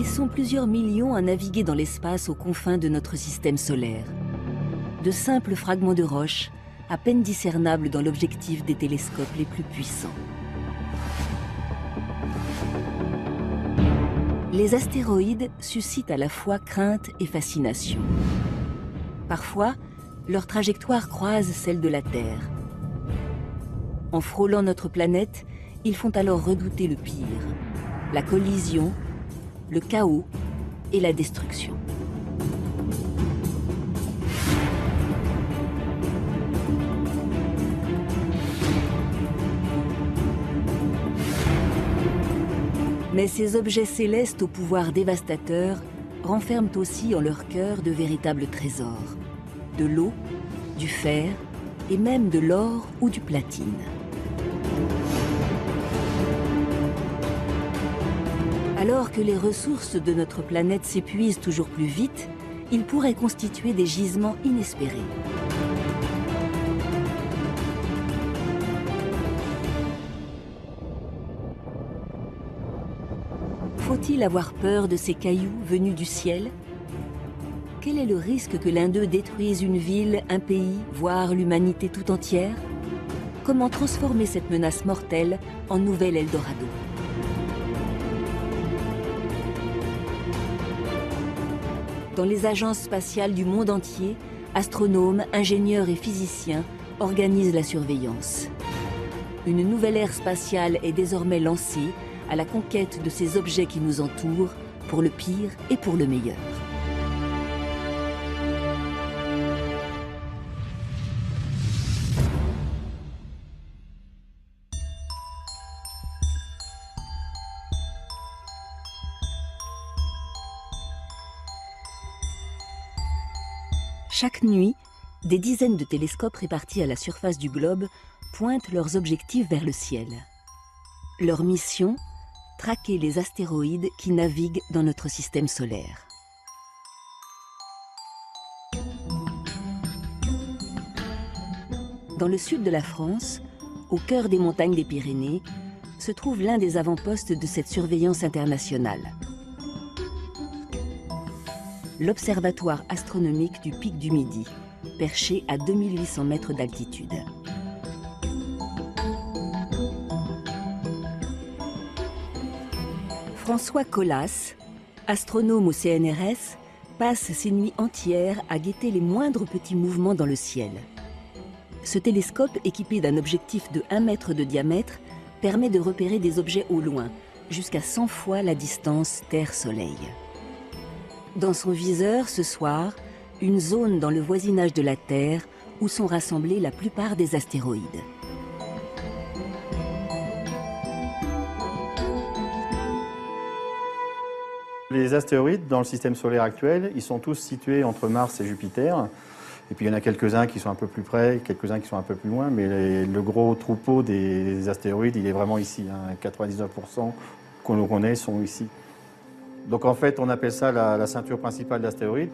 Ils sont plusieurs millions à naviguer dans l'espace aux confins de notre système solaire. De simples fragments de roches, à peine discernables dans l'objectif des télescopes les plus puissants. Les astéroïdes suscitent à la fois crainte et fascination. Parfois, leur trajectoire croise celle de la Terre. En frôlant notre planète, ils font alors redouter le pire, la collision, le chaos et la destruction. Mais ces objets célestes au pouvoir dévastateur renferment aussi en leur cœur de véritables trésors. De l'eau, du fer et même de l'or ou du platine. Alors que les ressources de notre planète s'épuisent toujours plus vite, ils pourraient constituer des gisements inespérés. Faut-il avoir peur de ces cailloux venus du ciel? Quel est le risque que l'un d'eux détruise une ville, un pays, voire l'humanité tout entière? Comment transformer cette menace mortelle en nouvel Eldorado? Dans les agences spatiales du monde entier, astronomes, ingénieurs et physiciens organisent la surveillance. Une nouvelle ère spatiale est désormais lancée à la conquête de ces objets qui nous entourent, pour le pire et pour le meilleur. Chaque nuit, des dizaines de télescopes répartis à la surface du globe pointent leurs objectifs vers le ciel. Leur mission, traquer les astéroïdes qui naviguent dans notre système solaire. Dans le sud de la France, au cœur des montagnes des Pyrénées, se trouve l'un des avant-postes de cette surveillance internationale. L'Observatoire astronomique du Pic du Midi, perché à 2800 mètres d'altitude. François Colas, astronome au CNRS, passe ses nuits entières à guetter les moindres petits mouvements dans le ciel. Ce télescope, équipé d'un objectif de 1 mètre de diamètre, permet de repérer des objets au loin, jusqu'à 100 fois la distance Terre-Soleil. Dans son viseur, ce soir, une zone dans le voisinage de la Terre où sont rassemblés la plupart des astéroïdes. Les astéroïdes dans le système solaire actuel, ils sont tous situés entre Mars et Jupiter. Et puis il y en a quelques-uns qui sont un peu plus près, quelques-uns qui sont un peu plus loin, mais le gros troupeau des astéroïdes, il est vraiment ici. 99% qu'on connaît sont ici. Donc en fait, on appelle ça la ceinture principale d'astéroïdes.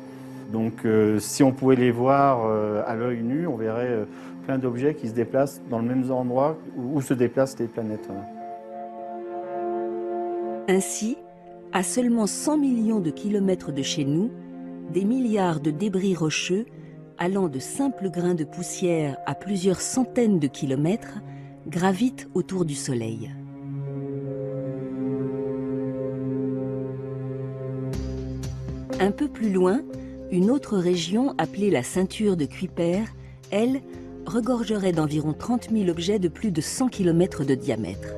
Donc si on pouvait les voir à l'œil nu, on verrait plein d'objets qui se déplacent dans le même endroit où se déplacent les planètes. Ainsi, à seulement 100 millions de kilomètres de chez nous, des milliards de débris rocheux, allant de simples grains de poussière à plusieurs centaines de kilomètres, gravitent autour du Soleil. Un peu plus loin, une autre région appelée la ceinture de Kuiper, elle, regorgerait d'environ 30 000 objets de plus de 100 km de diamètre.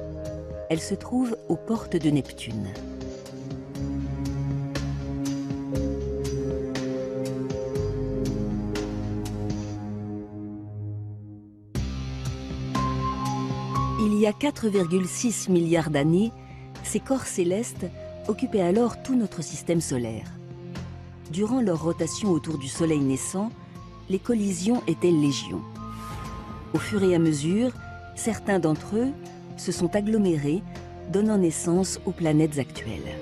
Elle se trouve aux portes de Neptune. Il y a 4,6 milliards d'années, ces corps célestes occupaient alors tout notre système solaire. Durant leur rotation autour du Soleil naissant, les collisions étaient légion. Au fur et à mesure, certains d'entre eux se sont agglomérés, donnant naissance aux planètes actuelles.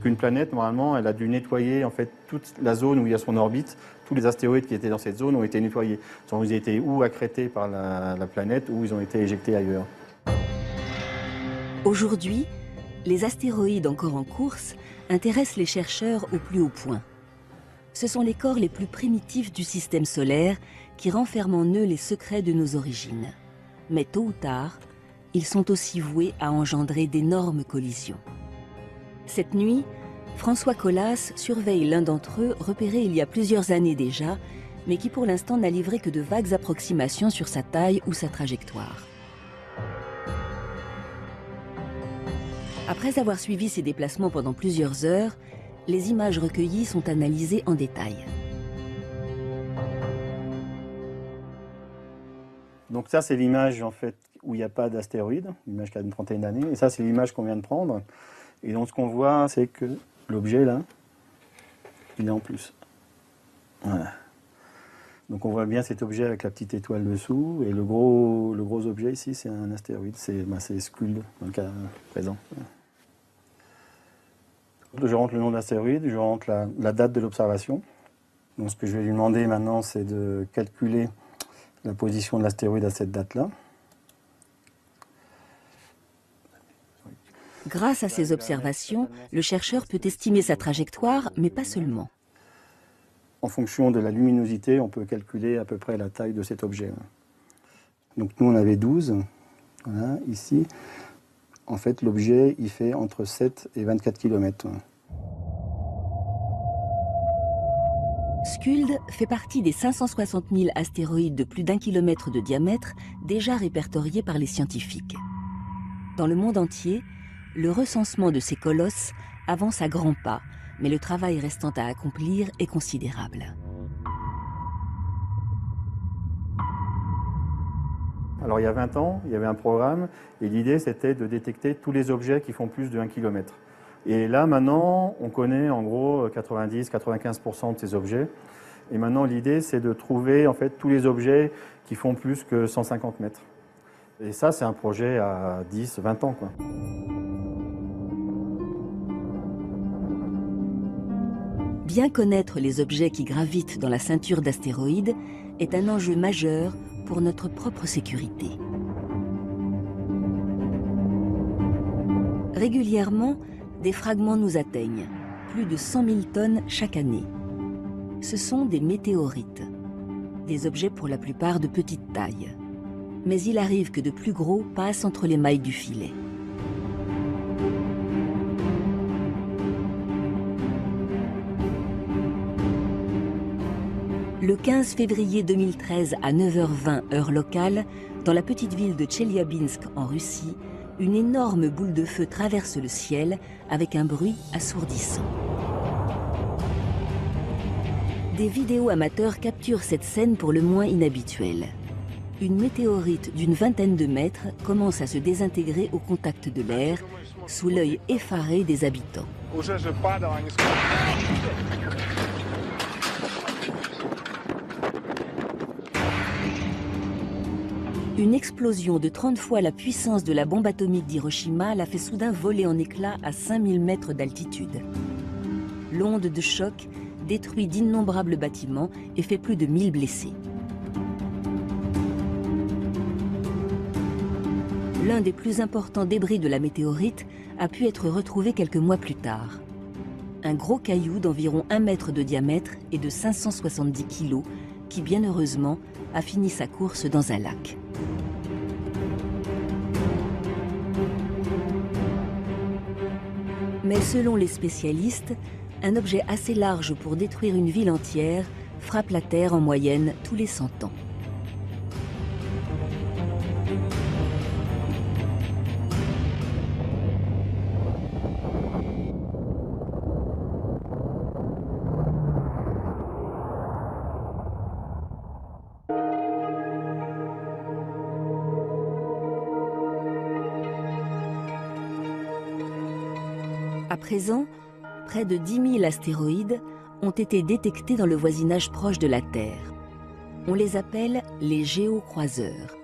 qu'une planète, normalement, elle a dû nettoyer en fait toute la zone où il y a son orbite. Tous les astéroïdes qui étaient dans cette zone ont été nettoyés. Ils ont été ou accrétés par la planète ou ils ont été éjectés ailleurs. Aujourd'hui, les astéroïdes encore en course intéressent les chercheurs au plus haut point. Ce sont les corps les plus primitifs du système solaire qui renferment en eux les secrets de nos origines. Mais tôt ou tard, ils sont aussi voués à engendrer d'énormes collisions. Cette nuit, François Colas surveille l'un d'entre eux repéré il y a plusieurs années déjà, mais qui pour l'instant n'a livré que de vagues approximations sur sa taille ou sa trajectoire. Après avoir suivi ces déplacements pendant plusieurs heures, les images recueillies sont analysées en détail. Donc ça, c'est l'image en fait où il n'y a pas d'astéroïde, l'image qui a une trentaine d'années. Et ça, c'est l'image qu'on vient de prendre. Et donc ce qu'on voit, c'est que l'objet là, il est en plus. Voilà. Donc on voit bien cet objet avec la petite étoile dessous. Et le gros objet ici, c'est un astéroïde. C'est Skuld dans le cas présent. Je rentre le nom de l'astéroïde, je rentre la date de l'observation. Donc ce que je vais lui demander maintenant, c'est de calculer la position de l'astéroïde à cette date-là. Grâce à ces observations, le chercheur peut estimer sa trajectoire, mais pas seulement. En fonction de la luminosité, on peut calculer à peu près la taille de cet objet. Donc nous, on avait 12, voilà, ici. En fait, l'objet, il fait entre 7 et 24 km. Skuld fait partie des 560 000 astéroïdes de plus d'1 kilomètre de diamètre déjà répertoriés par les scientifiques. Dans le monde entier, le recensement de ces colosses avance à grands pas, mais le travail restant à accomplir est considérable. Alors il y a 20 ans, il y avait un programme et l'idée c'était de détecter tous les objets qui font plus de 1 km. Et là maintenant, on connaît en gros 90-95% de ces objets. Et maintenant l'idée c'est de trouver en fait tous les objets qui font plus que 150 mètres. Et ça c'est un projet à 10-20 ans, quoi. Bien connaître les objets qui gravitent dans la ceinture d'astéroïdes est un enjeu majeur pour notre propre sécurité. Régulièrement, des fragments nous atteignent, plus de 100 000 tonnes chaque année. Ce sont des météorites, des objets pour la plupart de petite taille. Mais il arrive que de plus gros passent entre les mailles du filet. Le 15 février 2013 à 9h20 heure locale, dans la petite ville de Tcheliabinsk en Russie, une énorme boule de feu traverse le ciel avec un bruit assourdissant. Des vidéos amateurs capturent cette scène pour le moins inhabituelle. Une météorite d'une vingtaine de mètres commence à se désintégrer au contact de l'air, sous l'œil effaré des habitants. Une explosion de 30 fois la puissance de la bombe atomique d'Hiroshima l'a fait soudain voler en éclats à 5000 mètres d'altitude. L'onde de choc détruit d'innombrables bâtiments et fait plus de 1000 blessés. L'un des plus importants débris de la météorite a pu être retrouvé quelques mois plus tard. Un gros caillou d'environ 1 mètre de diamètre et de 570 kilos qui, bien heureusement, a fini sa course dans un lac. Mais selon les spécialistes, un objet assez large pour détruire une ville entière frappe la Terre en moyenne tous les 100 ans. À présent, près de 10 000 astéroïdes ont été détectés dans le voisinage proche de la Terre. On les appelle les géocroiseurs.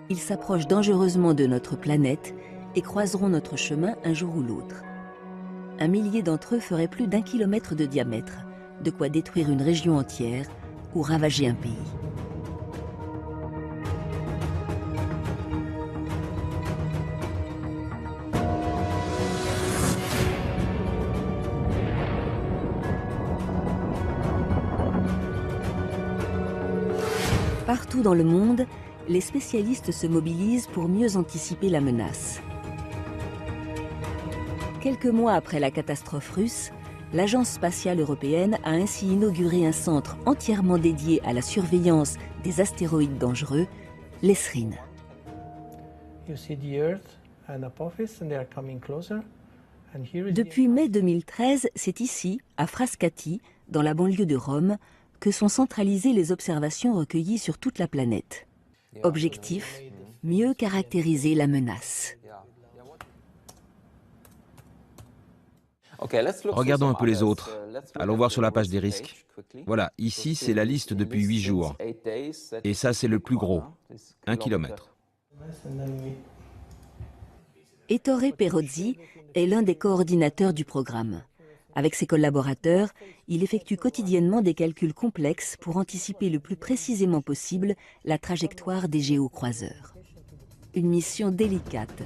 Ils s'approchent dangereusement de notre planète et croiseront notre chemin un jour ou l'autre. un millier d'entre eux feraient plus d'1 kilomètre de diamètre, de quoi détruire une région entière ou ravager un pays. Partout dans le monde, les spécialistes se mobilisent pour mieux anticiper la menace. Quelques mois après la catastrophe russe, l'Agence spatiale européenne a ainsi inauguré un centre entièrement dédié à la surveillance des astéroïdes dangereux, l'ESRIN. Depuis mai 2013, c'est ici, à Frascati, dans la banlieue de Rome, que sont centralisées les observations recueillies sur toute la planète. Objectif, mieux caractériser la menace. Regardons un peu les autres. Allons voir sur la page des risques. Voilà, ici c'est la liste depuis 8 jours. Et ça c'est le plus gros, 1 kilomètre. Ettore Perozzi est l'un des coordinateurs du programme. Avec ses collaborateurs, il effectue quotidiennement des calculs complexes pour anticiper le plus précisément possible la trajectoire des géocroiseurs. Une mission délicate,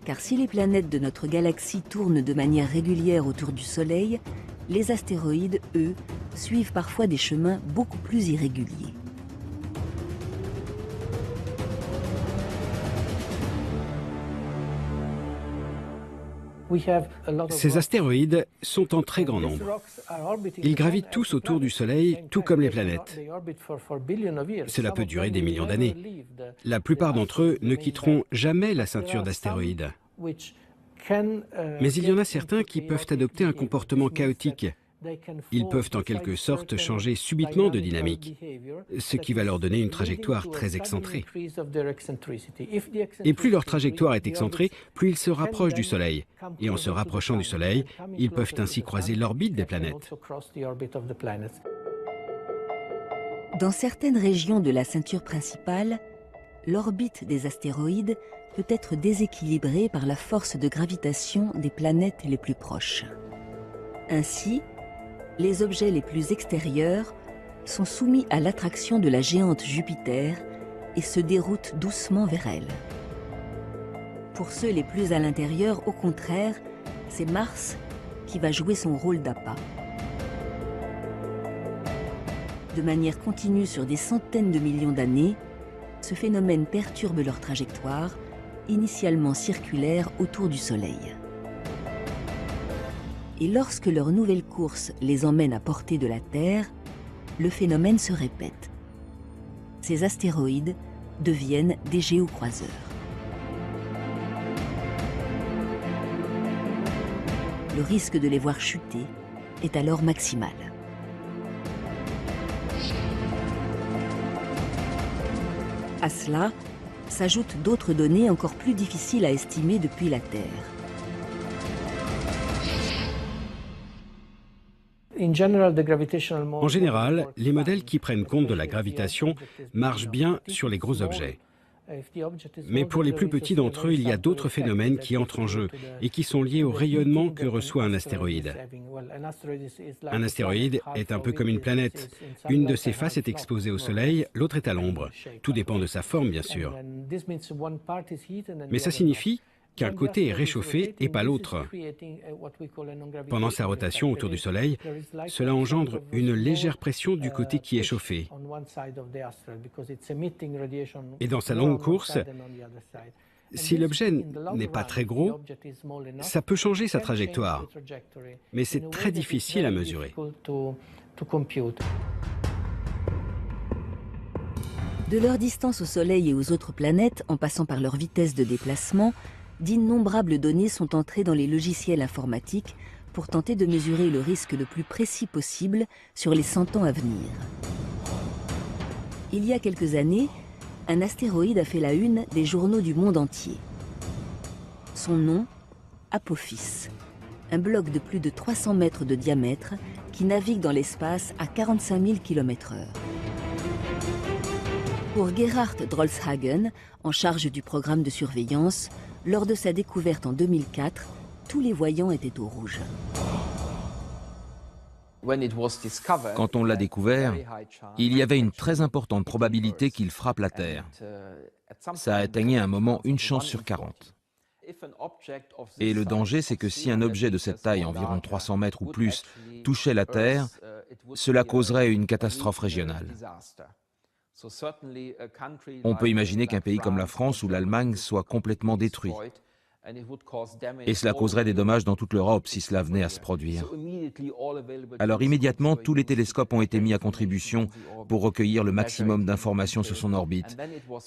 car si les planètes de notre galaxie tournent de manière régulière autour du Soleil, les astéroïdes, eux, suivent parfois des chemins beaucoup plus irréguliers. Ces astéroïdes sont en très grand nombre. Ils gravitent tous autour du Soleil, tout comme les planètes. Cela peut durer des millions d'années. La plupart d'entre eux ne quitteront jamais la ceinture d'astéroïdes. Mais il y en a certains qui peuvent adopter un comportement chaotique. Ils peuvent en quelque sorte changer subitement de dynamique, ce qui va leur donner une trajectoire très excentrée. Et plus leur trajectoire est excentrée, plus ils se rapprochent du Soleil. Et en se rapprochant du Soleil, ils peuvent ainsi croiser l'orbite des planètes. Dans certaines régions de la ceinture principale, l'orbite des astéroïdes peut être déséquilibrée par la force de gravitation des planètes les plus proches. Ainsi, les objets les plus extérieurs sont soumis à l'attraction de la géante Jupiter et se déroutent doucement vers elle. Pour ceux les plus à l'intérieur, au contraire, c'est Mars qui va jouer son rôle d'appât. De manière continue sur des centaines de millions d'années, ce phénomène perturbe leur trajectoire, initialement circulaire autour du Soleil. Et lorsque leur nouvelle course les emmène à portée de la Terre, le phénomène se répète. Ces astéroïdes deviennent des géocroiseurs. Le risque de les voir chuter est alors maximal. À cela s'ajoutent d'autres données encore plus difficiles à estimer depuis la Terre. En général, les modèles qui prennent compte de la gravitation marchent bien sur les gros objets. Mais pour les plus petits d'entre eux, il y a d'autres phénomènes qui entrent en jeu et qui sont liés au rayonnement que reçoit un astéroïde. Un astéroïde est un peu comme une planète. Une de ses faces est exposée au Soleil, l'autre est à l'ombre. Tout dépend de sa forme, bien sûr. Mais ça signifie qu'un côté est réchauffé et pas l'autre. Pendant sa rotation autour du Soleil, cela engendre une légère pression du côté qui est chauffé. Et dans sa longue course, si l'objet n'est pas très gros, ça peut changer sa trajectoire. Mais c'est très difficile à mesurer. De leur distance au Soleil et aux autres planètes, en passant par leur vitesse de déplacement, d'innombrables données sont entrées dans les logiciels informatiques pour tenter de mesurer le risque le plus précis possible sur les 100 ans à venir. Il y a quelques années, un astéroïde a fait la une des journaux du monde entier. Son nom, Apophis, un bloc de plus de 300 mètres de diamètre qui navigue dans l'espace à 45 000 km/h. Pour Gerhard Drolshagen, en charge du programme de surveillance, lors de sa découverte en 2004, tous les voyants étaient au rouge. Quand on l'a découvert, il y avait une très importante probabilité qu'il frappe la Terre. Ça atteignait à un moment une chance sur 40. Et le danger, c'est que si un objet de cette taille, environ 300 mètres ou plus, touchait la Terre, cela causerait une catastrophe régionale. On peut imaginer qu'un pays comme la France ou l'Allemagne soit complètement détruit. Et cela causerait des dommages dans toute l'Europe si cela venait à se produire. Alors immédiatement, tous les télescopes ont été mis à contribution pour recueillir le maximum d'informations sur son orbite,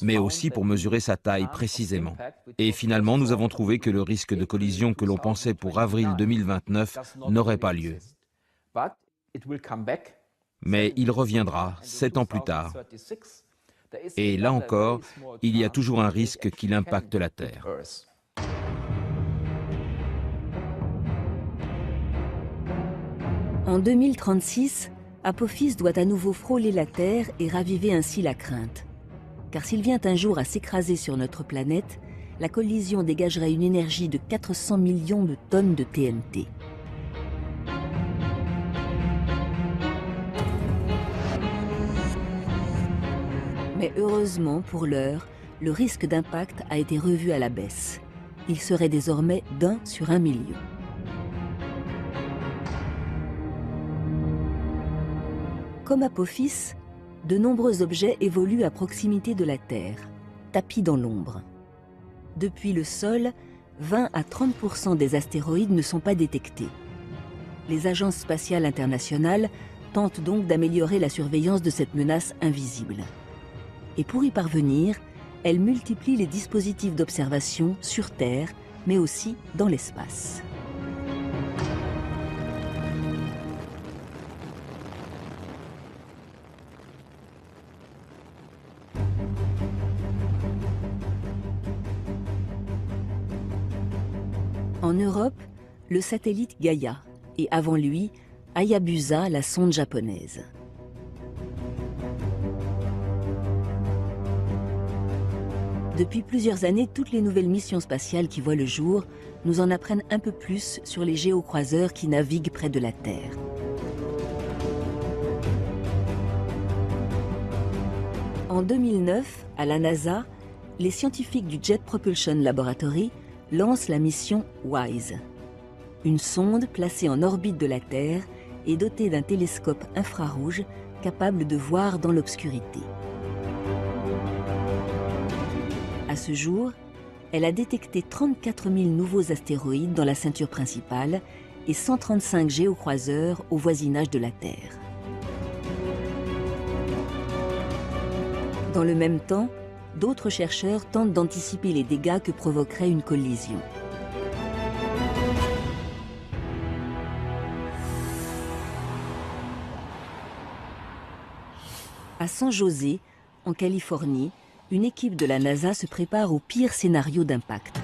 mais aussi pour mesurer sa taille précisément. Et finalement, nous avons trouvé que le risque de collision que l'on pensait pour avril 2029 n'aurait pas lieu. Mais il reviendra 7 ans plus tard. Et là encore, il y a toujours un risque qu'il impacte la Terre. En 2036, Apophis doit à nouveau frôler la Terre et raviver ainsi la crainte. Car s'il vient un jour à s'écraser sur notre planète, la collision dégagerait une énergie de 400 millions de tonnes de TNT. Mais heureusement, pour l'heure, le risque d'impact a été revu à la baisse. Il serait désormais d'1 sur 1 million. Comme Apophis, de nombreux objets évoluent à proximité de la Terre, tapis dans l'ombre. Depuis le sol, 20 à 30% des astéroïdes ne sont pas détectés. Les agences spatiales internationales tentent donc d'améliorer la surveillance de cette menace invisible. Et pour y parvenir, elles multiplient les dispositifs d'observation sur Terre, mais aussi dans l'espace. En Europe, le satellite Gaia, et avant lui, Hayabusa, la sonde japonaise. Depuis plusieurs années, toutes les nouvelles missions spatiales qui voient le jour nous en apprennent un peu plus sur les géocroiseurs qui naviguent près de la Terre. En 2009, à la NASA, les scientifiques du Jet Propulsion Laboratory lancent la mission WISE, une sonde placée en orbite de la Terre et dotée d'un télescope infrarouge capable de voir dans l'obscurité. À ce jour, elle a détecté 34 000 nouveaux astéroïdes dans la ceinture principale et 135 géocroiseurs au voisinage de la Terre. Dans le même temps, d'autres chercheurs tentent d'anticiper les dégâts que provoquerait une collision. À San José, en Californie, une équipe de la NASA se prépare au pire scénario d'impact.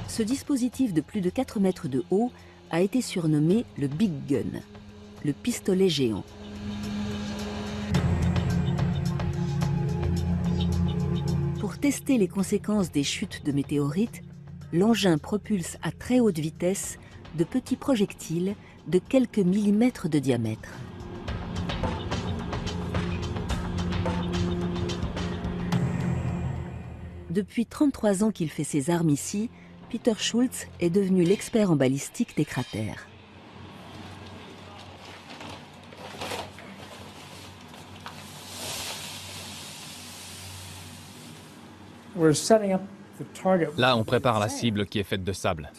Ce dispositif de plus de 4 mètres de haut a été surnommé le Big Gun, le pistolet géant. Pour tester les conséquences des chutes de météorites, l'engin propulse à très haute vitesse de petits projectiles de quelques millimètres de diamètre. Depuis 33 ans qu'il fait ses armes ici, Peter Schultz est devenu l'expert en balistique des cratères. Là, on prépare la cible qui est faite de sable.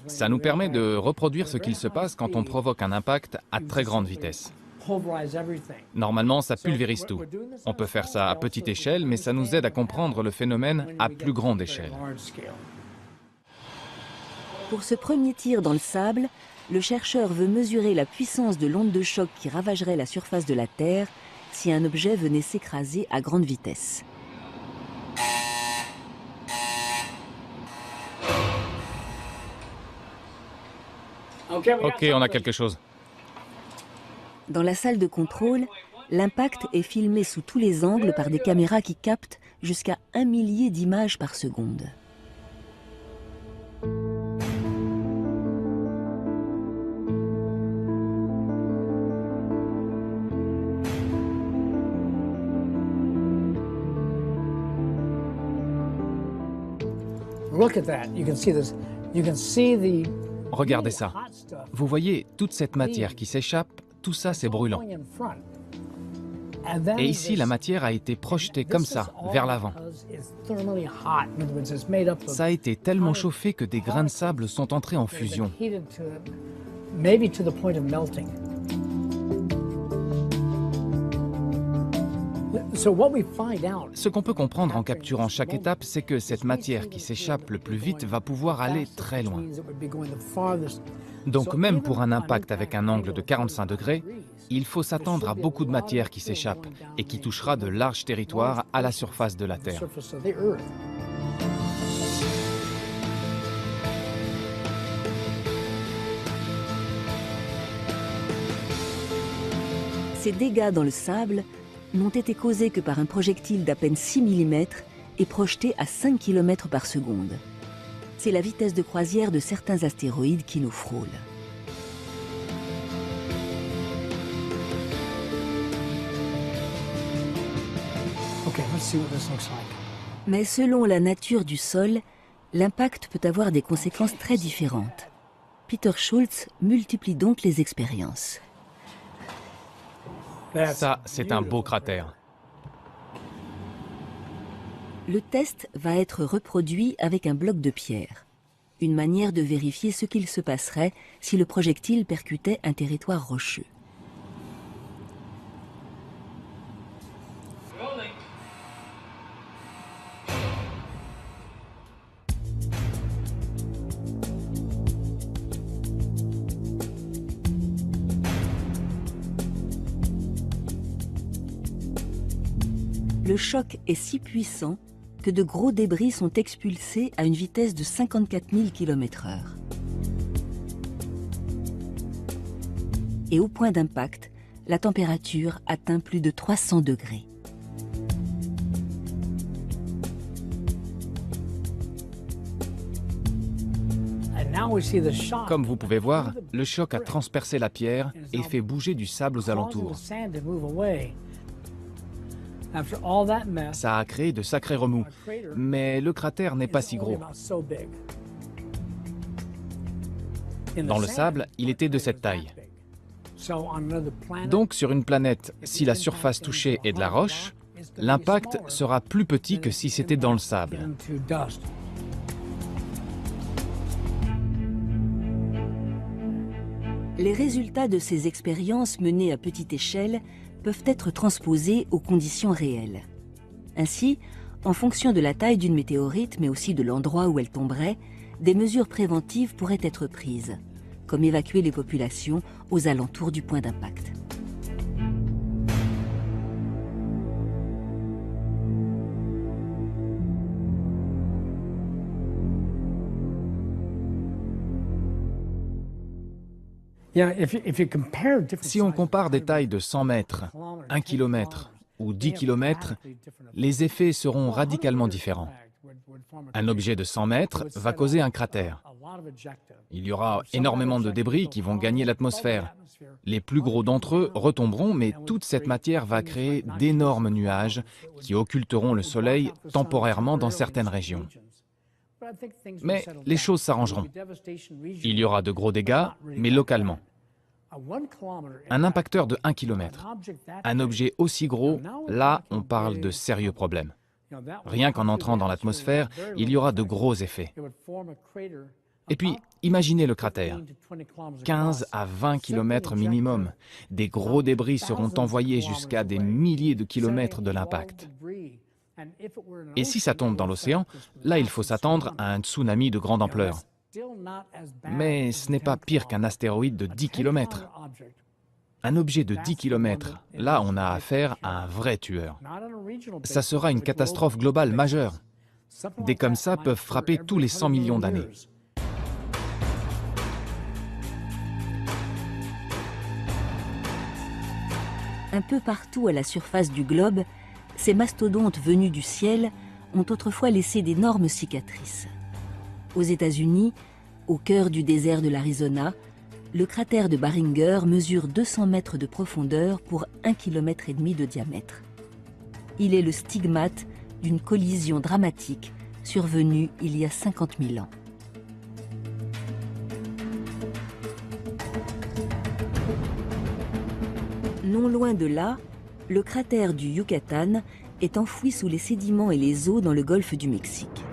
Ça nous permet de reproduire ce qu'il se passe quand on provoque un impact à très grande vitesse. Normalement, ça pulvérise tout. On peut faire ça à petite échelle, mais ça nous aide à comprendre le phénomène à plus grande échelle. Pour ce premier tir dans le sable, le chercheur veut mesurer la puissance de l'onde de choc qui ravagerait la surface de la Terre si un objet venait s'écraser à grande vitesse. Ok, on a quelque chose. Dans la salle de contrôle, l'impact est filmé sous tous les angles par des caméras qui captent jusqu'à 1 millier d'images par seconde. Regardez ça. Vous voyez toute cette matière qui s'échappe, tout ça c'est brûlant. Et ici, la matière a été projetée comme ça, vers l'avant. Ça a été tellement chauffé que des grains de sable sont entrés en fusion. Ce qu'on peut comprendre en capturant chaque étape, c'est que cette matière qui s'échappe le plus vite va pouvoir aller très loin. Donc même pour un impact avec un angle de 45 degrés, il faut s'attendre à beaucoup de matière qui s'échappe et qui touchera de larges territoires à la surface de la Terre. Ces dégâts dans le sable n'ont été causés que par un projectile d'à peine 6 mm et projeté à 5 km par seconde. C'est la vitesse de croisière de certains astéroïdes qui nous frôlent. Mais selon la nature du sol, l'impact peut avoir des conséquences très différentes. Peter Schultz multiplie donc les expériences. Ça, c'est un beau cratère. Le test va être reproduit avec un bloc de pierre. Une manière de vérifier ce qu'il se passerait si le projectile percutait un territoire rocheux. Le choc est si puissant que de gros débris sont expulsés à une vitesse de 54 000 km/h. Et au point d'impact, la température atteint plus de 300 degrés. Comme vous pouvez voir, le choc a transpercé la pierre et fait bouger du sable aux alentours. Ça a créé de sacrés remous, mais le cratère n'est pas si gros. Dans le sable, il était de cette taille. Donc sur une planète, si la surface touchée est de la roche, l'impact sera plus petit que si c'était dans le sable. Les résultats de ces expériences menées à petite échelle peuvent être transposés aux conditions réelles. Ainsi, en fonction de la taille d'une météorite, mais aussi de l'endroit où elle tomberait, des mesures préventives pourraient être prises, comme évacuer les populations aux alentours du point d'impact. Si on compare des tailles de 100 mètres, 1 km ou 10 km, les effets seront radicalement différents. Un objet de 100 mètres va causer un cratère. Il y aura énormément de débris qui vont gagner l'atmosphère. Les plus gros d'entre eux retomberont, mais toute cette matière va créer d'énormes nuages qui occulteront le soleil temporairement dans certaines régions. Mais les choses s'arrangeront. Il y aura de gros dégâts, mais localement. Un impacteur de 1 km, un objet aussi gros, là, on parle de sérieux problèmes. Rien qu'en entrant dans l'atmosphère, il y aura de gros effets. Et puis, imaginez le cratère. 15 à 20 km minimum. Des gros débris seront envoyés jusqu'à des milliers de kilomètres de l'impact. Et si ça tombe dans l'océan, là il faut s'attendre à un tsunami de grande ampleur. Mais ce n'est pas pire qu'un astéroïde de 10 km. Un objet de 10 km, là on a affaire à un vrai tueur. Ça sera une catastrophe globale majeure. Des comme ça peuvent frapper tous les 100 millions d'années. Un peu partout à la surface du globe, ces mastodontes venus du ciel ont autrefois laissé d'énormes cicatrices. Aux États-Unis, au cœur du désert de l'Arizona, le cratère de Barringer mesure 200 mètres de profondeur pour 1,5 km de diamètre. Il est le stigmate d'une collision dramatique survenue il y a 50 000 ans. Non loin de là, le cratère du Yucatan est enfoui sous les sédiments et les eaux dans le golfe du Mexique.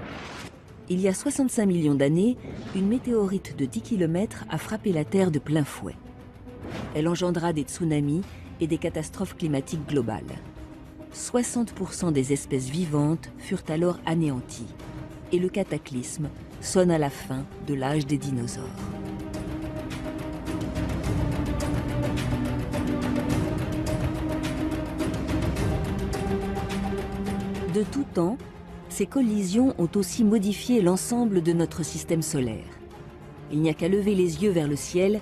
Il y a 65 millions d'années, une météorite de 10 km a frappé la Terre de plein fouet. Elle engendra des tsunamis et des catastrophes climatiques globales. 60% des espèces vivantes furent alors anéanties. Et le cataclysme sonne à la fin de l'âge des dinosaures. De tout temps, ces collisions ont aussi modifié l'ensemble de notre système solaire. Il n'y a qu'à lever les yeux vers le ciel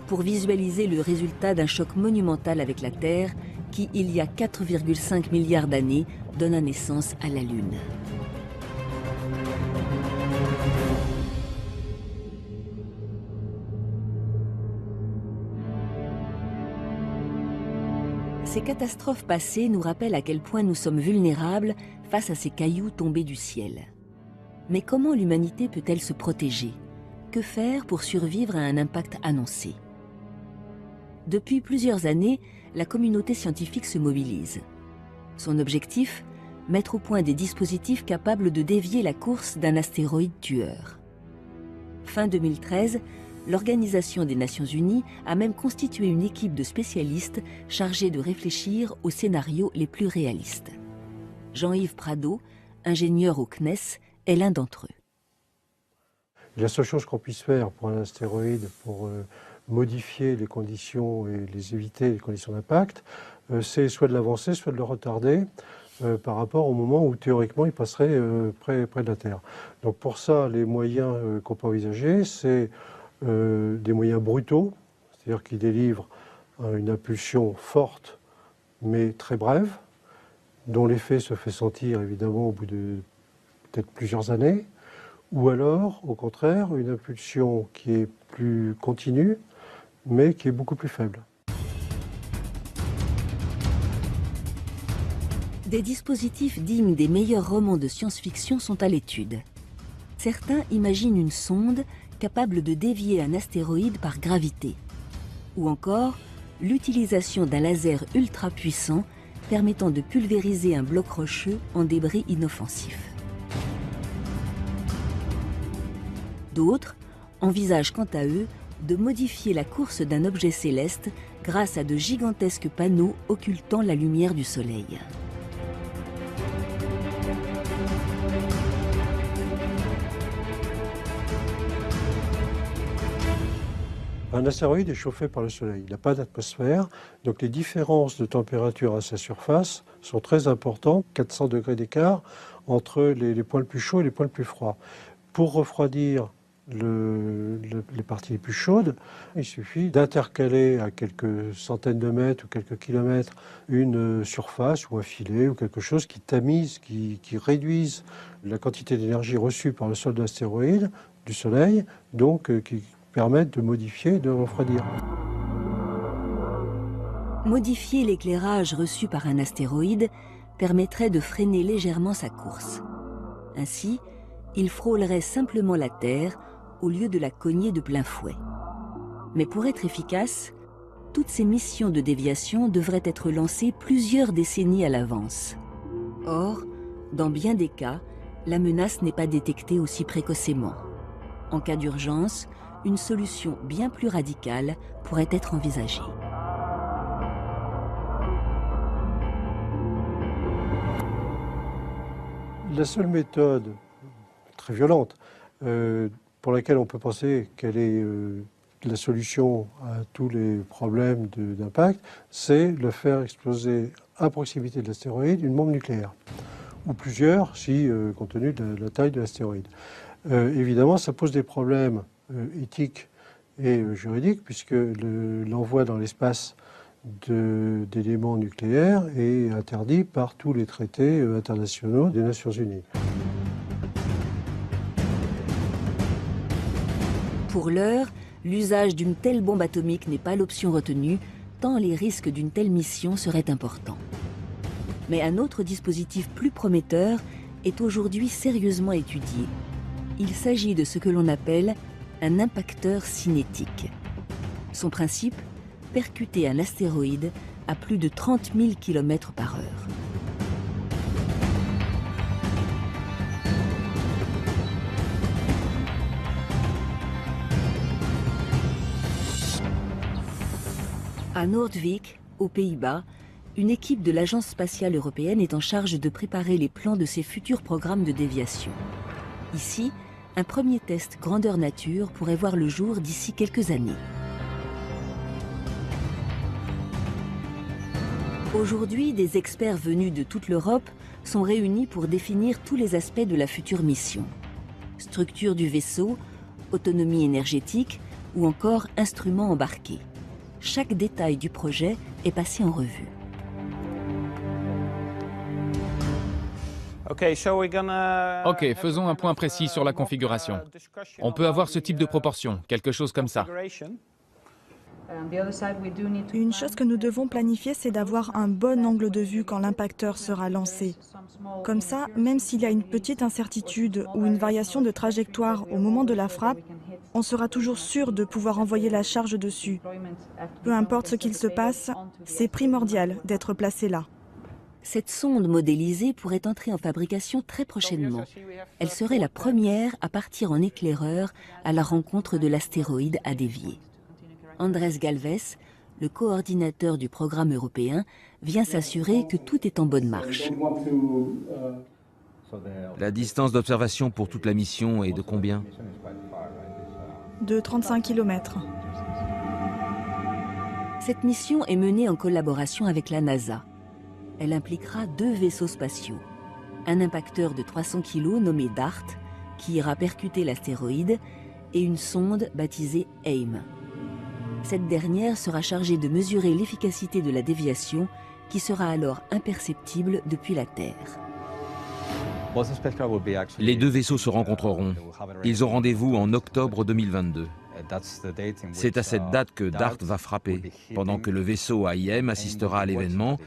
pour visualiser le résultat d'un choc monumental avec la Terre qui, il y a 4,5 milliards d'années, donna naissance à la Lune. Ces catastrophes passées nous rappellent à quel point nous sommes vulnérables face à ces cailloux tombés du ciel. Mais comment l'humanité peut-elle se protéger? Que faire pour survivre à un impact annoncé? Depuis plusieurs années, la communauté scientifique se mobilise. Son objectif? Mettre au point des dispositifs capables de dévier la course d'un astéroïde tueur. Fin 2013, l'Organisation des Nations Unies a même constitué une équipe de spécialistes chargée de réfléchir aux scénarios les plus réalistes. Jean-Yves Prado, ingénieur au CNES, est l'un d'entre eux. La seule chose qu'on puisse faire pour un astéroïde, pour modifier les conditions et les éviter les conditions d'impact, c'est soit de l'avancer, soit de le retarder par rapport au moment où théoriquement il passerait près de la Terre. Donc pour ça, les moyens qu'on peut envisager, c'est des moyens brutaux, c'est-à-dire qui délivrent une impulsion forte mais très brève, dont l'effet se fait sentir évidemment au bout de peut-être plusieurs années, ou alors au contraire une impulsion qui est plus continue mais qui est beaucoup plus faible. Des dispositifs dignes des meilleurs romans de science-fiction sont à l'étude. Certains imaginent une sonde capable de dévier un astéroïde par gravité. Ou encore, l'utilisation d'un laser ultra puissant permettant de pulvériser un bloc rocheux en débris inoffensifs. D'autres envisagent quant à eux de modifier la course d'un objet céleste grâce à de gigantesques panneaux occultant la lumière du Soleil. Un astéroïde est chauffé par le Soleil, il n'a pas d'atmosphère, donc les différences de température à sa surface sont très importantes, 400 degrés d'écart entre les points les plus chauds et les points les plus froids. Pour refroidir les parties les plus chaudes, il suffit d'intercaler à quelques centaines de mètres ou quelques kilomètres une surface ou un filet ou quelque chose qui tamise, qui réduise la quantité d'énergie reçue par le sol de l'astéroïde, du Soleil, donc qui permettent de modifier et de refroidir. Modifier l'éclairage reçu par un astéroïde permettrait de freiner légèrement sa course. Ainsi, il frôlerait simplement la Terre au lieu de la cogner de plein fouet. Mais pour être efficace, toutes ces missions de déviation devraient être lancées plusieurs décennies à l'avance. Or, dans bien des cas, la menace n'est pas détectée aussi précocement. En cas d'urgence, une solution bien plus radicale pourrait être envisagée. La seule méthode, très violente, pour laquelle on peut penser qu'elle est la solution à tous les problèmes d'impact, c'est de faire exploser à proximité de l'astéroïde une bombe nucléaire, ou plusieurs, si compte tenu de la taille de l'astéroïde. Évidemment, ça pose des problèmes éthiques et juridiques, puisque l'envoi dans l'espace d'éléments nucléaires et interdit par tous les traités internationaux des Nations Unies. Pour l'heure, l'usage d'une telle bombe atomique n'est pas l'option retenue, tant les risques d'une telle mission seraient importants. Mais un autre dispositif plus prometteur est aujourd'hui sérieusement étudié. Il s'agit de ce que l'on appelle un impacteur cinétique. Son principe, percuter un astéroïde à plus de 30 000 km/h. À Noordwijk, aux Pays-Bas, une équipe de l'Agence spatiale européenne est en charge de préparer les plans de ses futurs programmes de déviation. Ici, un premier test grandeur nature pourrait voir le jour d'ici quelques années. Aujourd'hui, des experts venus de toute l'Europe sont réunis pour définir tous les aspects de la future mission. Structure du vaisseau, autonomie énergétique ou encore instruments embarqués. Chaque détail du projet est passé en revue. Ok, faisons un point précis sur la configuration. On peut avoir ce type de proportion, quelque chose comme ça. Une chose que nous devons planifier, c'est d'avoir un bon angle de vue quand l'impacteur sera lancé. Comme ça, même s'il y a une petite incertitude ou une variation de trajectoire au moment de la frappe, on sera toujours sûr de pouvoir envoyer la charge dessus. Peu importe ce qu'il se passe, c'est primordial d'être placé là. Cette sonde modélisée pourrait entrer en fabrication très prochainement. Elle serait la première à partir en éclaireur à la rencontre de l'astéroïde à dévier. Andrés Galvez, le coordinateur du programme européen, vient s'assurer que tout est en bonne marche. La distance d'observation pour toute la mission est de combien? De 35 km. Cette mission est menée en collaboration avec la NASA. Elle impliquera 2 vaisseaux spatiaux. Un impacteur de 300 kg nommé DART, qui ira percuter l'astéroïde, et une sonde baptisée AIM. Cette dernière sera chargée de mesurer l'efficacité de la déviation, qui sera alors imperceptible depuis la Terre. Les 2 vaisseaux se rencontreront. Ils ont rendez-vous en octobre 2022. C'est à cette date que DART va frapper, pendant que le vaisseau AIM assistera à l'événement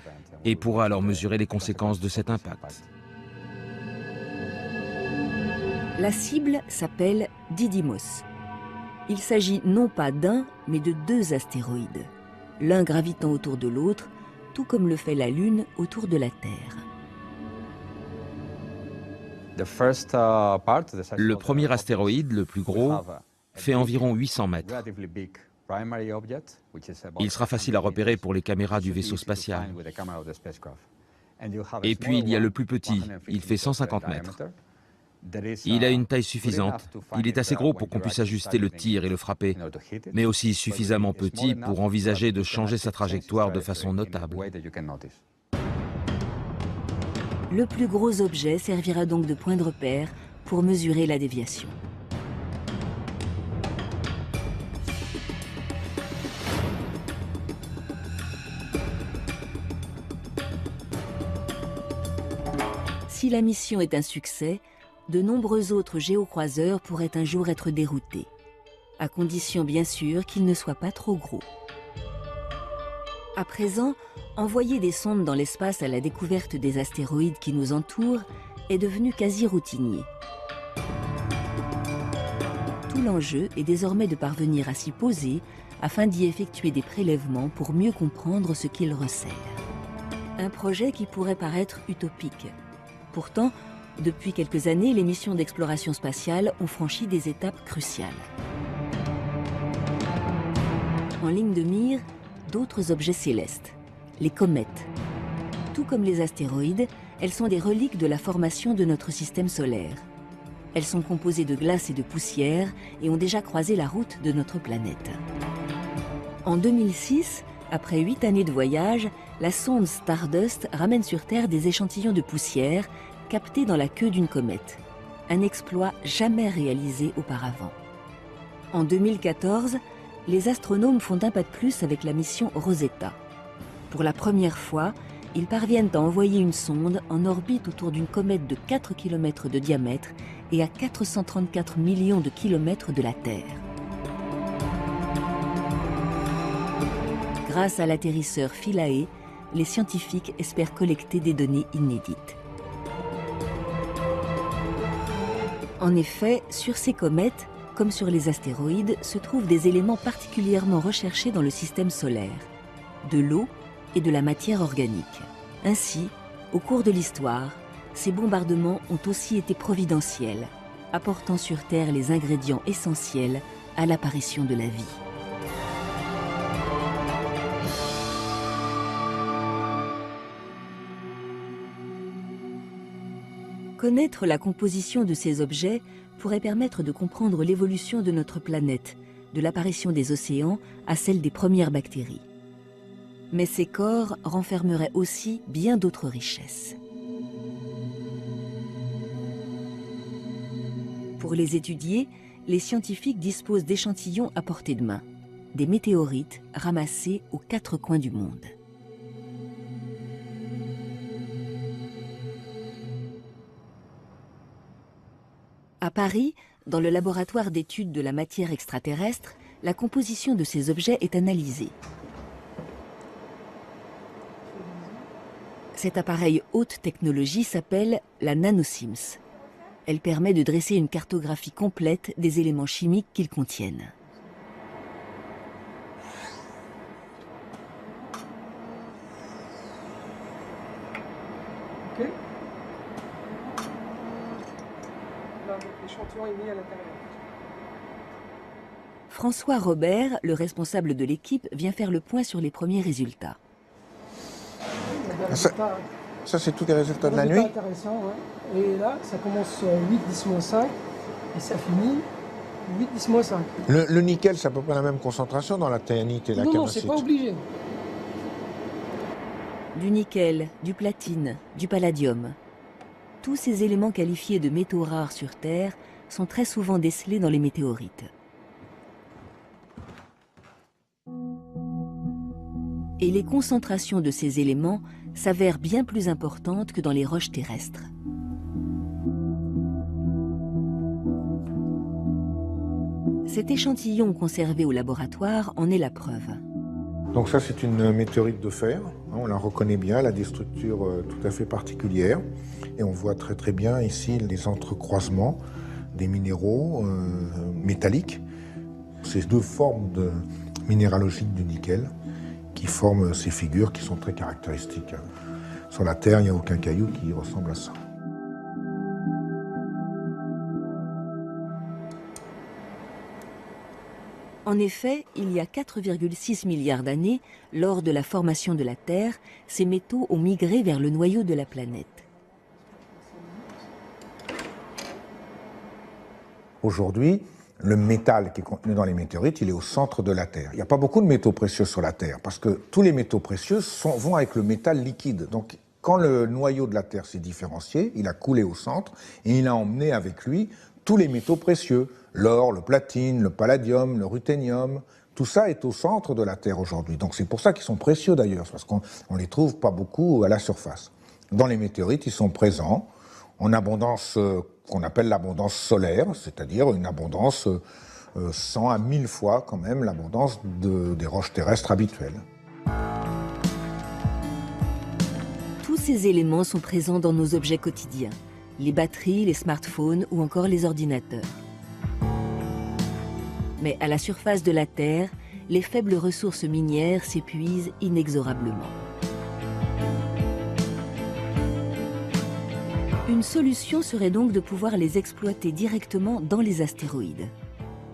et pourra alors mesurer les conséquences de cet impact. La cible s'appelle Didymos. Il s'agit non pas d'un, mais de 2 astéroïdes, l'un gravitant autour de l'autre, tout comme le fait la Lune autour de la Terre. Le premier astéroïde, le plus gros, fait environ 800 mètres. Il sera facile à repérer pour les caméras du vaisseau spatial. Et puis il y a le plus petit, il fait 150 mètres. Il a une taille suffisante. Il est assez gros pour qu'on puisse ajuster le tir et le frapper, mais aussi suffisamment petit pour envisager de changer sa trajectoire de façon notable. Le plus gros objet servira donc de point de repère pour mesurer la déviation. Si la mission est un succès, de nombreux autres géocroiseurs pourraient un jour être déroutés, à condition bien sûr qu'ils ne soient pas trop gros. À présent, envoyer des sondes dans l'espace à la découverte des astéroïdes qui nous entourent est devenu quasi routinier. Tout l'enjeu est désormais de parvenir à s'y poser afin d'y effectuer des prélèvements pour mieux comprendre ce qu'ils resserrent. Un projet qui pourrait paraître utopique. Pourtant, depuis quelques années, les missions d'exploration spatiale ont franchi des étapes cruciales. En ligne de mire, d'autres objets célestes, les comètes. Tout comme les astéroïdes, elles sont des reliques de la formation de notre système solaire. Elles sont composées de glace et de poussière et ont déjà croisé la route de notre planète. En 2006, après 8 années de voyage, la sonde Stardust ramène sur Terre des échantillons de poussière captés dans la queue d'une comète. Un exploit jamais réalisé auparavant. En 2014, les astronomes font un pas de plus avec la mission Rosetta. Pour la première fois, ils parviennent à envoyer une sonde en orbite autour d'une comète de 4 km de diamètre et à 434 millions de kilomètres de la Terre. Grâce à l'atterrisseur Philae, les scientifiques espèrent collecter des données inédites. En effet, sur ces comètes, comme sur les astéroïdes, se trouvent des éléments particulièrement recherchés dans le système solaire, de l'eau et de la matière organique. Ainsi, au cours de l'histoire, ces bombardements ont aussi été providentiels, apportant sur Terre les ingrédients essentiels à l'apparition de la vie. Connaître la composition de ces objets pourrait permettre de comprendre l'évolution de notre planète, de l'apparition des océans à celle des premières bactéries. Mais ces corps renfermeraient aussi bien d'autres richesses. Pour les étudier, les scientifiques disposent d'échantillons à portée de main, des météorites ramassés aux 4 coins du monde. À Paris, dans le laboratoire d'études de la matière extraterrestre, la composition de ces objets est analysée. Cet appareil haute technologie s'appelle la NanoSIMS. Elle permet de dresser une cartographie complète des éléments chimiques qu'ils contiennent. Okay. L'échantillon est mis à l'intérieur. François Robert, le responsable de l'équipe, vient faire le point sur les premiers résultats. Ça c'est tous les résultats de la nuit. Intéressant, ouais. Et là, ça commence 8-10-5 et ça finit 8-10-5. Le nickel, c'est à peu près la même concentration dans la théanite et la calcite. Non, calcite. c'est pas obligé. Du nickel, du platine, du palladium. Tous ces éléments qualifiés de métaux rares sur Terre sont très souvent décelés dans les météorites. Et les concentrations de ces éléments s'avèrent bien plus importantes que dans les roches terrestres. Cet échantillon conservé au laboratoire en est la preuve. Donc ça c'est une météorite de fer, on la reconnaît bien, elle a des structures tout à fait particulières. Et on voit très très bien ici les entrecroisements des minéraux métalliques. Ces deux formes minéralogiques du nickel qui forment ces figures qui sont très caractéristiques. Sur la Terre, il n'y a aucun caillou qui ressemble à ça. En effet, il y a 4,6 milliards d'années, lors de la formation de la Terre, ces métaux ont migré vers le noyau de la planète. Aujourd'hui, le métal qui est contenu dans les météorites, il est au centre de la Terre. Il n'y a pas beaucoup de métaux précieux sur la Terre, parce que tous les métaux précieux vont avec le métal liquide. Donc, quand le noyau de la Terre s'est différencié, il a coulé au centre, et il a emmené avec lui tous les métaux précieux. L'or, le platine, le palladium, le ruthénium, tout ça est au centre de la Terre aujourd'hui. Donc c'est pour ça qu'ils sont précieux d'ailleurs, parce qu'on ne les trouve pas beaucoup à la surface. Dans les météorites, ils sont présents en abondance qu'on appelle l'abondance solaire, c'est-à-dire une abondance 100 à 1000 fois quand même l'abondance des roches terrestres habituelles. Tous ces éléments sont présents dans nos objets quotidiens, les batteries, les smartphones ou encore les ordinateurs. Mais à la surface de la Terre, les faibles ressources minières s'épuisent inexorablement. Une solution serait donc de pouvoir les exploiter directement dans les astéroïdes.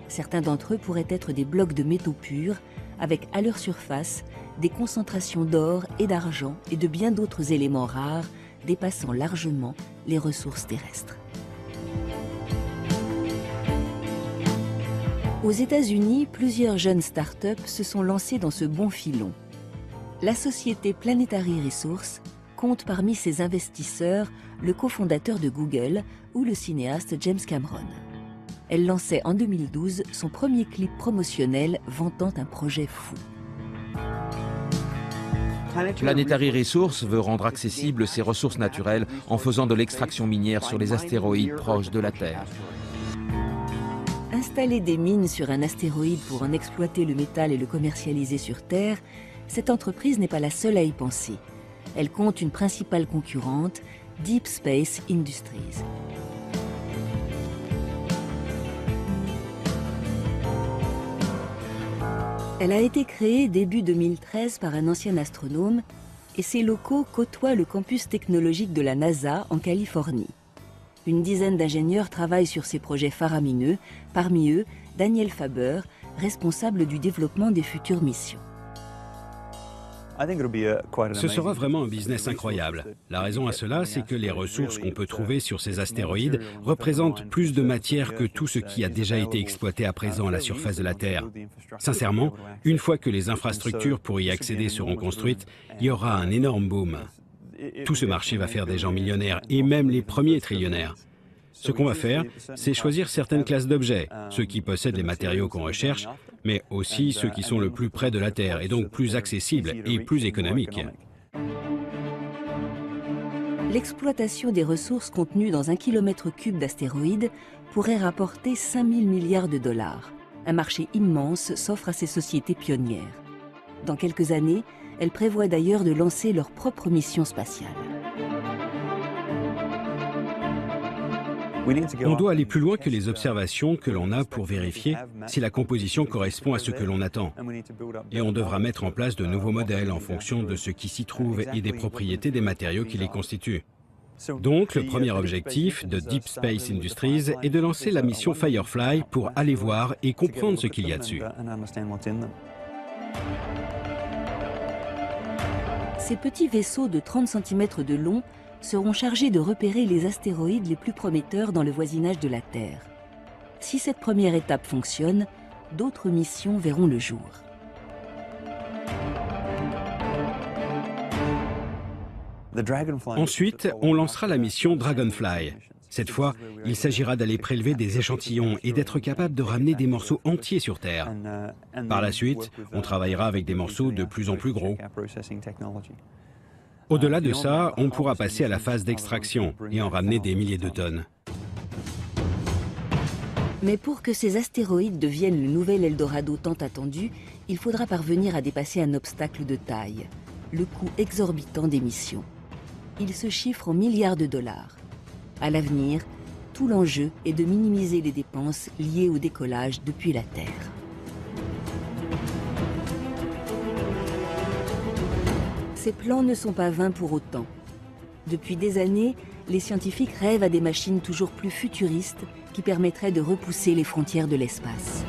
Certains d'entre eux pourraient être des blocs de métaux purs, avec à leur surface des concentrations d'or et d'argent et de bien d'autres éléments rares dépassant largement les ressources terrestres. Aux États-Unis, plusieurs jeunes start-up se sont lancés dans ce bon filon. La société Planetary Resources compte parmi ses investisseurs le cofondateur de Google ou le cinéaste James Cameron. Elle lançait en 2012 son premier clip promotionnel vantant un projet fou. Planetary Resources veut rendre accessibles ces ressources naturelles en faisant de l'extraction minière sur les astéroïdes proches de la Terre. Installer des mines sur un astéroïde pour en exploiter le métal et le commercialiser sur Terre, cette entreprise n'est pas la seule à y penser. Elle compte une principale concurrente, Deep Space Industries. Elle a été créée début 2013 par un ancien astronome et ses locaux côtoient le campus technologique de la NASA en Californie. Une dizaine d'ingénieurs travaillent sur ces projets faramineux, parmi eux Daniel Faber, responsable du développement des futures missions. Ce sera vraiment un business incroyable. La raison à cela, c'est que les ressources qu'on peut trouver sur ces astéroïdes représentent plus de matière que tout ce qui a déjà été exploité à présent à la surface de la Terre. Sincèrement, une fois que les infrastructures pour y accéder seront construites, il y aura un énorme boom. Tout ce marché va faire des gens millionnaires, et même les premiers trillionnaires. Ce qu'on va faire, c'est choisir certaines classes d'objets, ceux qui possèdent les matériaux qu'on recherche, mais aussi ceux qui sont le plus près de la Terre, et donc plus accessibles et plus économiques. L'exploitation des ressources contenues dans 1 km³ d'astéroïdes pourrait rapporter 5 000 milliards de dollars. Un marché immense s'offre à ces sociétés pionnières. Dans quelques années, elles prévoient d'ailleurs de lancer leur propre mission spatiale. On doit aller plus loin que les observations que l'on a pour vérifier si la composition correspond à ce que l'on attend. Et on devra mettre en place de nouveaux modèles en fonction de ce qui s'y trouve et des propriétés des matériaux qui les constituent. Donc, le premier objectif de Deep Space Industries est de lancer la mission Firefly pour aller voir et comprendre ce qu'il y a dessus. Ces petits vaisseaux de 30 cm de long seront chargés de repérer les astéroïdes les plus prometteurs dans le voisinage de la Terre. Si cette première étape fonctionne, d'autres missions verront le jour. Ensuite, on lancera la mission Dragonfly. Cette fois, il s'agira d'aller prélever des échantillons et d'être capable de ramener des morceaux entiers sur Terre. Par la suite, on travaillera avec des morceaux de plus en plus gros. Au-delà de ça, on pourra passer à la phase d'extraction et en ramener des milliers de tonnes. Mais pour que ces astéroïdes deviennent le nouvel Eldorado tant attendu, il faudra parvenir à dépasser un obstacle de taille, le coût exorbitant des missions. Il se chiffre en milliards de dollars. À l'avenir, tout l'enjeu est de minimiser les dépenses liées au décollage depuis la Terre. Ces plans ne sont pas vains pour autant. Depuis des années, les scientifiques rêvent à des machines toujours plus futuristes qui permettraient de repousser les frontières de l'espace.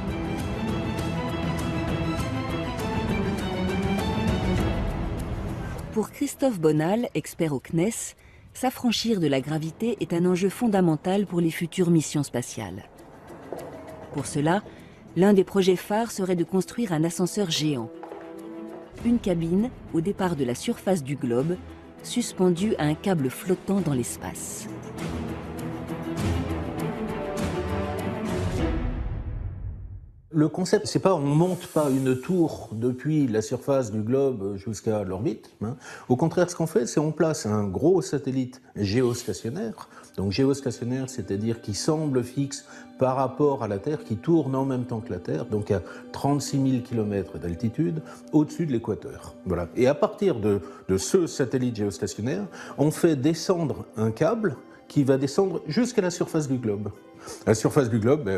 Pour Christophe Bonal, expert au CNES, s'affranchir de la gravité est un enjeu fondamental pour les futures missions spatiales. Pour cela, l'un des projets phares serait de construire un ascenseur géant. Une cabine au départ de la surface du globe, suspendue à un câble flottant dans l'espace. Le concept, c'est pas on monte pas une tour depuis la surface du globe jusqu'à l'orbite. Au contraire, ce qu'on fait, c'est on place un gros satellite géostationnaire. Donc géostationnaire, c'est-à-dire qui semble fixe par rapport à la Terre, qui tourne en même temps que la Terre, donc à 36 000 km d'altitude, au-dessus de l'équateur. Voilà. Et à partir de ce satellite géostationnaire, on fait descendre un câble qui va descendre jusqu'à la surface du globe. La surface du globe,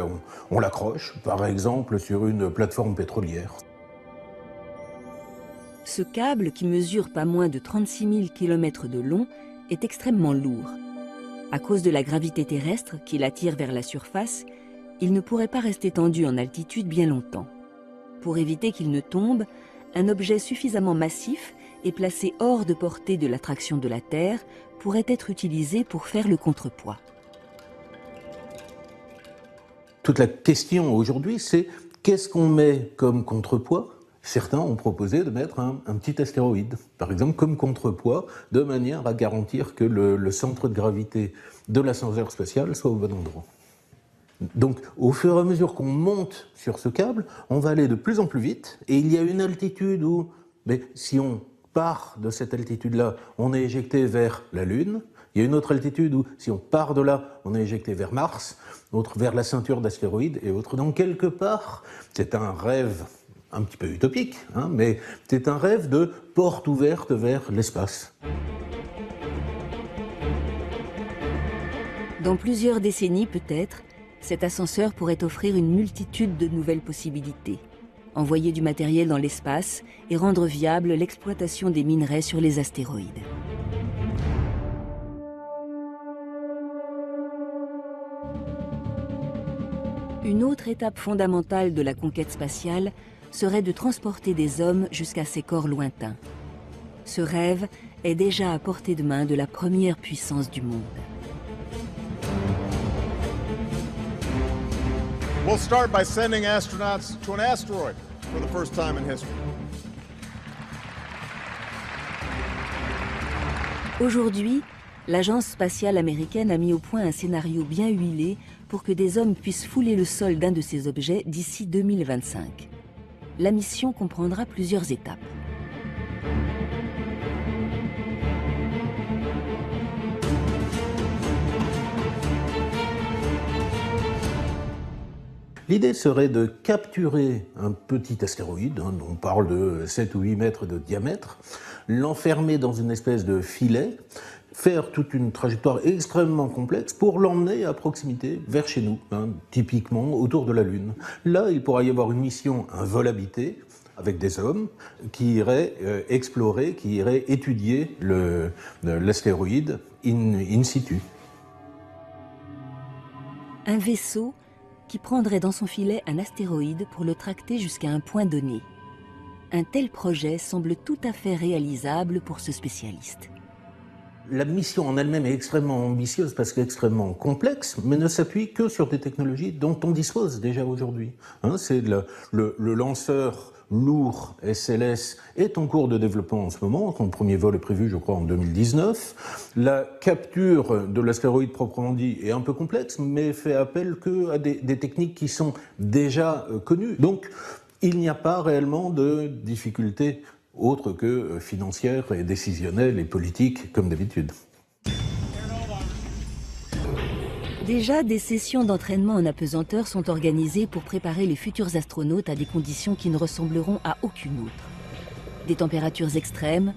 on l'accroche, par exemple, sur une plateforme pétrolière. Ce câble, qui mesure pas moins de 36 000 km de long, est extrêmement lourd. À cause de la gravité terrestre qui l'attire vers la surface, il ne pourrait pas rester tendu en altitude bien longtemps. Pour éviter qu'il ne tombe, un objet suffisamment massif et placé hors de portée de l'attraction de la Terre pourrait être utilisé pour faire le contrepoids. Toute la question aujourd'hui, c'est qu'est-ce qu'on met comme contrepoids ? Certains ont proposé de mettre un petit astéroïde, par exemple, comme contrepoids, de manière à garantir que le centre de gravité de l'ascenseur spatial soit au bon endroit. Donc, au fur et à mesure qu'on monte sur ce câble, on va aller de plus en plus vite, et il y a une altitude où, si on part de cette altitude-là, on est éjecté vers la Lune. Il y a une autre altitude où, si on part de là, on est éjecté vers Mars, autre vers la ceinture d'astéroïdes et autres. Donc, quelque part, c'est un rêve un petit peu utopique, hein, mais c'est un rêve de porte ouverte vers l'espace. Dans plusieurs décennies peut-être, cet ascenseur pourrait offrir une multitude de nouvelles possibilités. Envoyer du matériel dans l'espace et rendre viable l'exploitation des minerais sur les astéroïdes. Une autre étape fondamentale de la conquête spatiale serait de transporter des hommes jusqu'à ces corps lointains. Ce rêve est déjà à portée de main de la première puissance du monde. We'll start by sending astronauts to an asteroid for the first time in history. Aujourd'hui, l'agence spatiale américaine a mis au point un scénario bien huilé pour que des hommes puissent fouler le sol d'un de ces objets d'ici 2025. La mission comprendra plusieurs étapes. L'idée serait de capturer un petit astéroïde, hein, on parle de 7 ou 8 mètres de diamètre, l'enfermer dans une espèce de filet, faire toute une trajectoire extrêmement complexe pour l'emmener à proximité vers chez nous, hein, typiquement autour de la Lune. Là, il pourra y avoir une mission, un vol habité, avec des hommes qui iraient explorer, qui iraient étudier l'astéroïde in situ. Un vaisseau qui prendrait dans son filet un astéroïde pour le tracter jusqu'à un point donné. Un tel projet semble tout à fait réalisable pour ce spécialiste. La mission en elle-même est extrêmement ambitieuse parce qu'extrêmement complexe, mais ne s'appuie que sur des technologies dont on dispose déjà aujourd'hui. Hein, c'est le lanceur lourd SLS est en cours de développement en ce moment. Son premier vol est prévu, je crois, en 2019. La capture de l'astéroïde proprement dit est un peu complexe, mais fait appel qu'à des techniques qui sont déjà connues. Donc, il n'y a pas réellement de difficultés autres que financières et décisionnelles et politiques, comme d'habitude. Déjà, des sessions d'entraînement en apesanteur sont organisées pour préparer les futurs astronautes à des conditions qui ne ressembleront à aucune autre. Des températures extrêmes,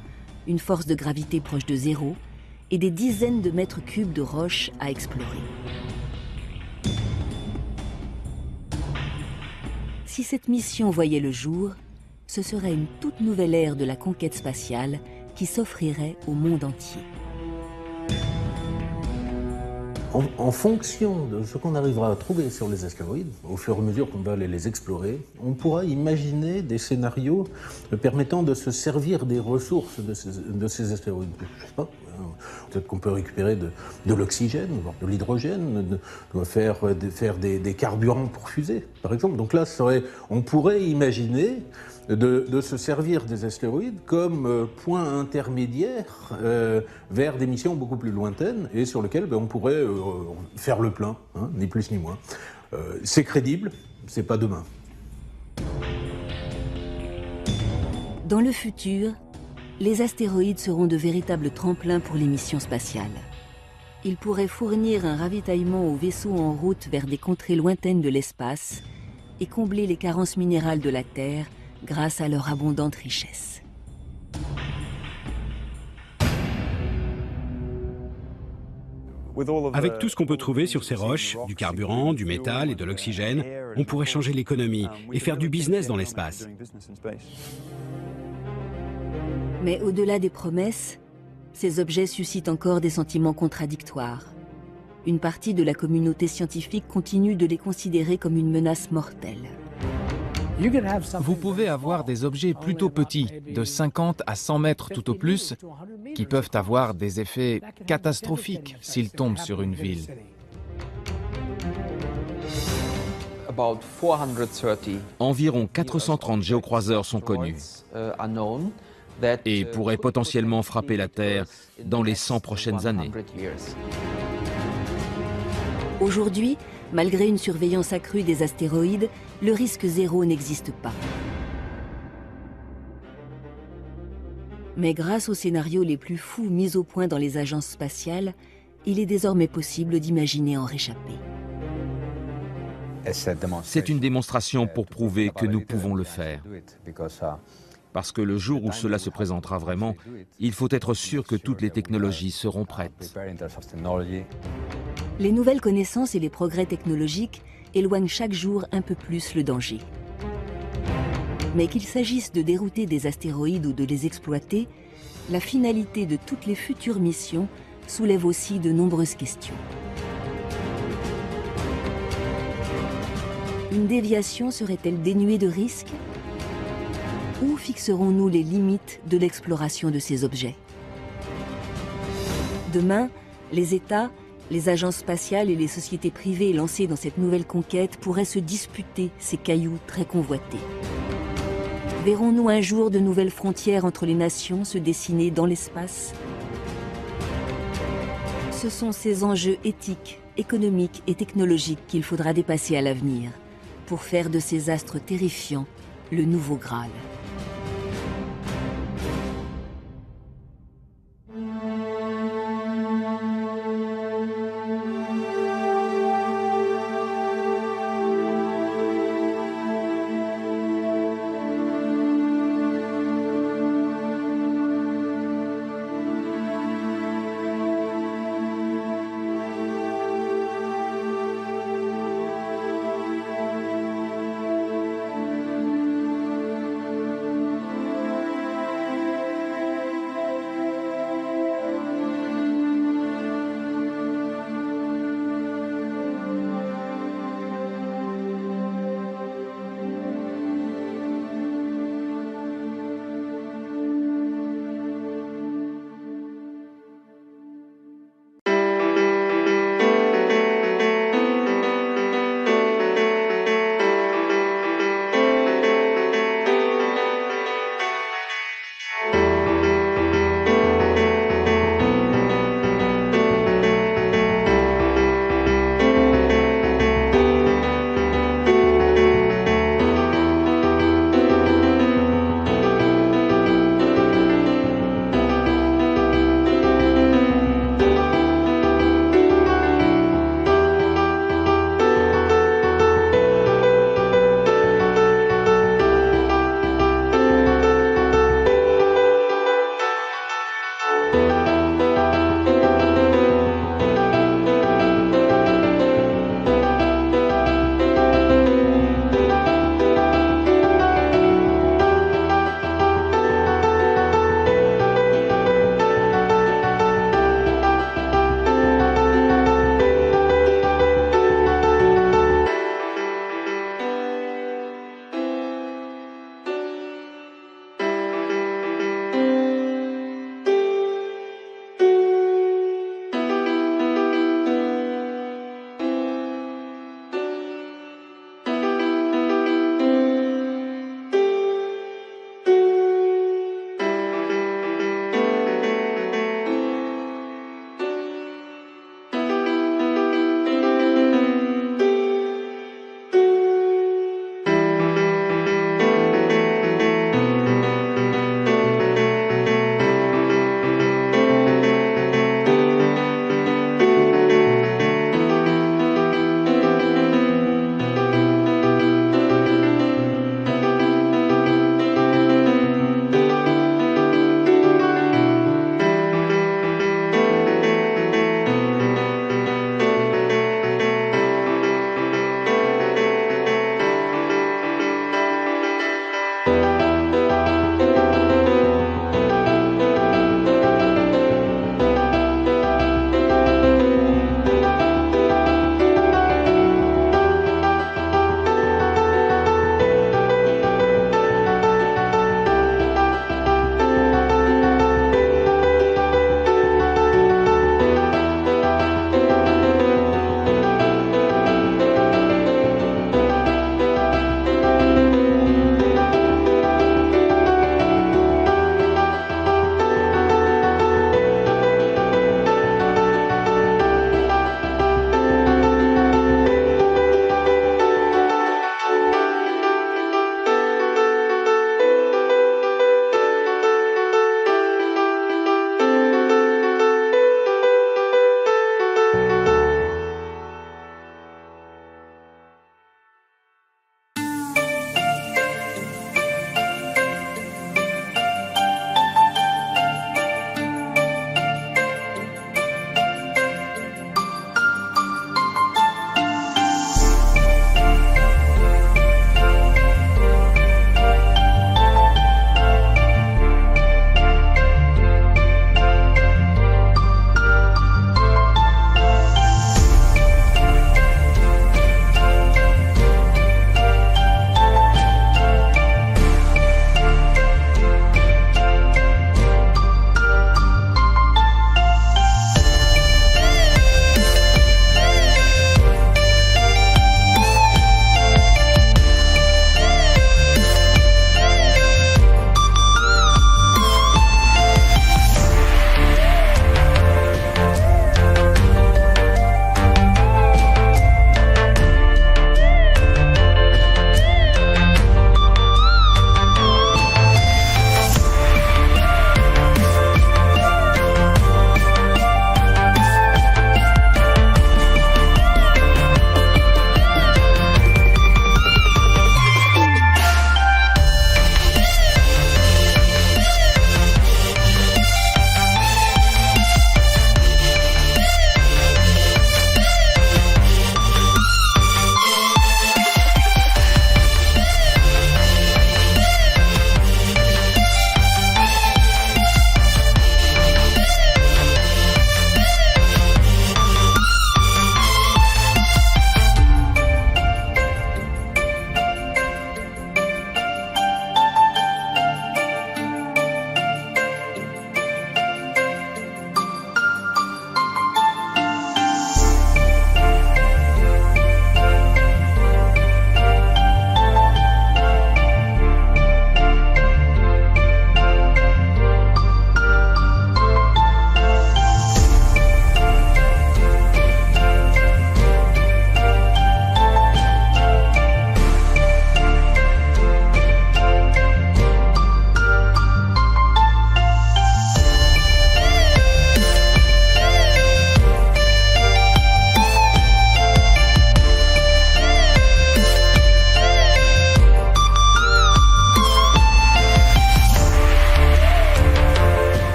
une force de gravité proche de zéro et des dizaines de mètres cubes de roches à explorer. Si cette mission voyait le jour, ce serait une toute nouvelle ère de la conquête spatiale qui s'offrirait au monde entier. En fonction de ce qu'on arrivera à trouver sur les astéroïdes, au fur et à mesure qu'on va aller les explorer, on pourra imaginer des scénarios permettant de se servir des ressources de ces astéroïdes. Je sais pas, peut-être qu'on peut récupérer de l'oxygène, voire de l'hydrogène, faire des carburants pour fusées, par exemple. Donc là, on pourrait imaginer de se servir des astéroïdes comme point intermédiaire vers des missions beaucoup plus lointaines et sur lesquelles on pourrait faire le plein, hein, ni plus ni moins. C'est crédible, c'est pas demain. Dans le futur, les astéroïdes seront de véritables tremplins pour les missions spatiales. Ils pourraient fournir un ravitaillement aux vaisseaux en route vers des contrées lointaines de l'espace et combler les carences minérales de la Terre grâce à leur abondante richesse. Avec tout ce qu'on peut trouver sur ces roches, du carburant, du métal et de l'oxygène, on pourrait changer l'économie et faire du business dans l'espace. Mais au-delà des promesses, ces objets suscitent encore des sentiments contradictoires. Une partie de la communauté scientifique continue de les considérer comme une menace mortelle. Vous pouvez avoir des objets plutôt petits, de 50 à 100 mètres tout au plus, qui peuvent avoir des effets catastrophiques s'ils tombent sur une ville. Environ 430 géocroiseurs sont connus et pourraient potentiellement frapper la Terre dans les 100 prochaines années. Aujourd'hui, malgré une surveillance accrue des astéroïdes, le risque zéro n'existe pas. Mais grâce aux scénarios les plus fous mis au point dans les agences spatiales, il est désormais possible d'imaginer en réchapper. C'est une démonstration pour prouver que nous pouvons le faire. Parce que le jour où cela se présentera vraiment, il faut être sûr que toutes les technologies seront prêtes. Les nouvelles connaissances et les progrès technologiques éloignent chaque jour un peu plus le danger. Mais qu'il s'agisse de dérouter des astéroïdes ou de les exploiter, la finalité de toutes les futures missions soulève aussi de nombreuses questions. Une déviation serait-elle dénuée de risques? Où fixerons-nous les limites de l'exploration de ces objets? Demain, les États, les agences spatiales et les sociétés privées lancées dans cette nouvelle conquête pourraient se disputer ces cailloux très convoités. Verrons-nous un jour de nouvelles frontières entre les nations se dessiner dans l'espace? Ce sont ces enjeux éthiques, économiques et technologiques qu'il faudra dépasser à l'avenir pour faire de ces astres terrifiants le nouveau Graal.